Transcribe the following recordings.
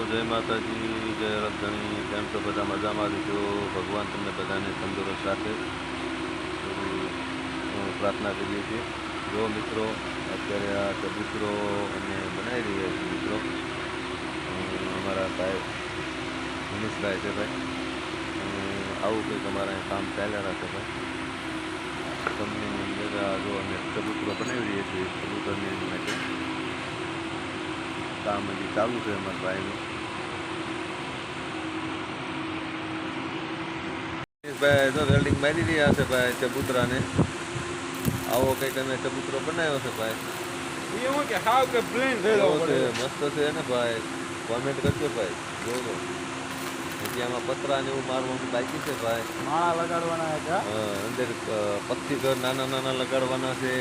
જય માતાજી, જય રબધણી. કેમ છો બધા? મજામાં છો? ભગવાન તમને બધાને તંદુરસ્ત રાખે એવી પ્રાર્થના કરીએ છીએ. જો મિત્રો, અત્યારે આ ચબૂતરો અમે બનાવી રહ્યા છીએ મિત્રો. અમારા ભાઈ મનીષભાઈ છે ભાઈ, આવું કંઈક અમારા કામ ચાલ્યા રાખે ભાઈ. કંપનીની અંદર જો અમે ચબૂતરો બનાવી રહ્યા છીએ. ચબૂતરની માટે કામ હજી ચાલુ છે અમારા ભાઈનું. ભાઈ તો વેલ્ડિંગ મારી રહ્યા છે ભાઈ ચબૂતરાને. આવો કંઈક અમે ચબૂતરો બનાવ્યો છે ભાઈ. એવું કે હાવ કે પ્લેન થયેલો છે, મસ્ત છે ને ભાઈ. કોમેન્ટ કરજો ભાઈ, જોજો. હજી આમાં પતરા ને એવું મારવાનું બાકી છે ભાઈ. માળા લગાડવાના હતા. અંદર પક્ષી ઘર નાના નાના લગાડવાના છે.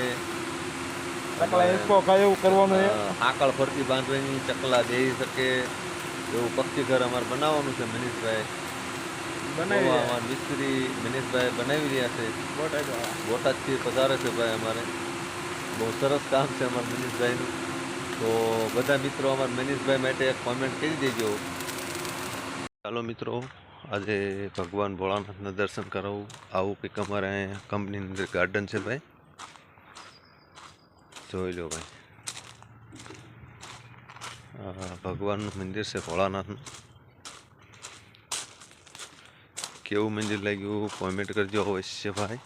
ચકલા એસકો ખાય એવું કરવાનું છે. આકળ ફરતી બાંધવાની, ચકલા બેહી શકે એવું પક્ષી ઘર અમારે બનાવવાનું છે. મનીષભાઈ અમારા મિસ્ત્રી મનીષભાઈ બનાવી રહ્યા છે. બોટાદથી પધારે છે ભાઈ. અમારે બહુ સરસ કામ છે અમારા મનીષભાઈનું. તો બધા મિત્રો અમારા મનીષભાઈ માટે એક કોમેન્ટ કરી દેજો. ચાલો મિત્રો, આજે ભગવાન ભોળાનાથના દર્શન કરાવું. આવું કંઈક અમારે અહીંયા કંપનીની અંદર ગાર્ડન છે ભાઈ. જોઈ લો ભાઈ, ભગવાનનું મંદિર છે ભોળાનાથનું. કેવું મંદિર લાગ્યું કોમેન્ટ કરજો અવશ્ય ભાઈ.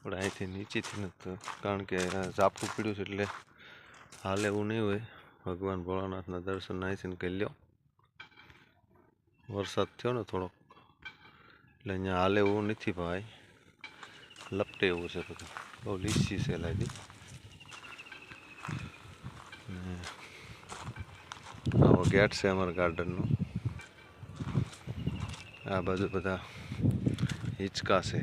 પણ અહીંથી નીચેથી નથી, કારણ કે ઝાપટું પીડ્યું છે એટલે હાલ એવું નહીં હોય. ભગવાન ભોળાનાથના દર્શન અહીંથી કરી લો. વરસાદ થયો ને થોડોક એટલે અહીંયા હાલ એવું નથી ભાઈ. લપટે એવું છે બધું, બહુ લીસી છે લાગી. આવો ગેટ છે અમારા ગાર્ડનનો. આ બાજુ બધા હિંચકા છે.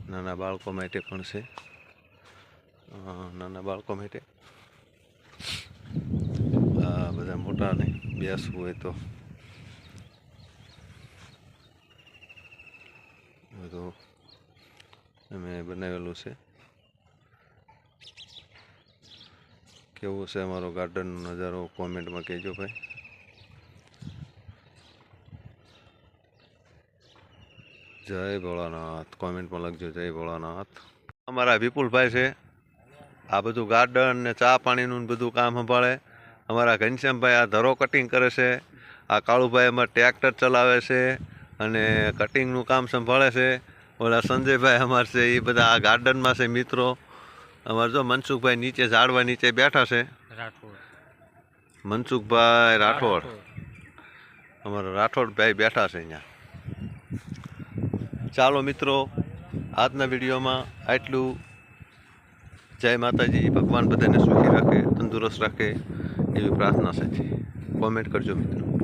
નાના બાળકો માટે પણ છે. નાના બાળકો માટે બધા મોટાને બેસવું હોય તો બધું અમે બનાવેલું છે. કેવું છે અમારો ગાર્ડનનો નજારો કોમેન્ટમાં કહેજો ભાઈ. જય ભોળાનાથ કોમેન્ટમાં લખજો. જય ભોળાનાથ. અમારા વિપુલભાઈ છે, આ બધું ગાર્ડન ને ચા પાણીનું બધું કામ સંભાળે. અમારા ઘનશ્યામભાઈ આ ધરો કટિંગ કરે છે. આ કાળુભાઈ અમારે ટ્રેક્ટર ચલાવે છે અને કટિંગનું કામ સંભાળે છે. ઓલા સંજયભાઈ અમારે છે એ બધા આ ગાર્ડનમાં છે મિત્રો. અમારે જો મનસુખભાઈ નીચે ઝાડવા નીચે બેઠા છે. મનસુખભાઈ રાઠોડ, અમારા રાઠોડભાઈ બેઠા છે અહીંયા. ચાલો મિત્રો, આજના વિડીયોમાં આટલું. જય માતાજી. ભગવાન બધાને સુખી રાખે, તંદુરસ્ત રાખે એવી પ્રાર્થના સાથે કોમેન્ટ કરજો મિત્રો.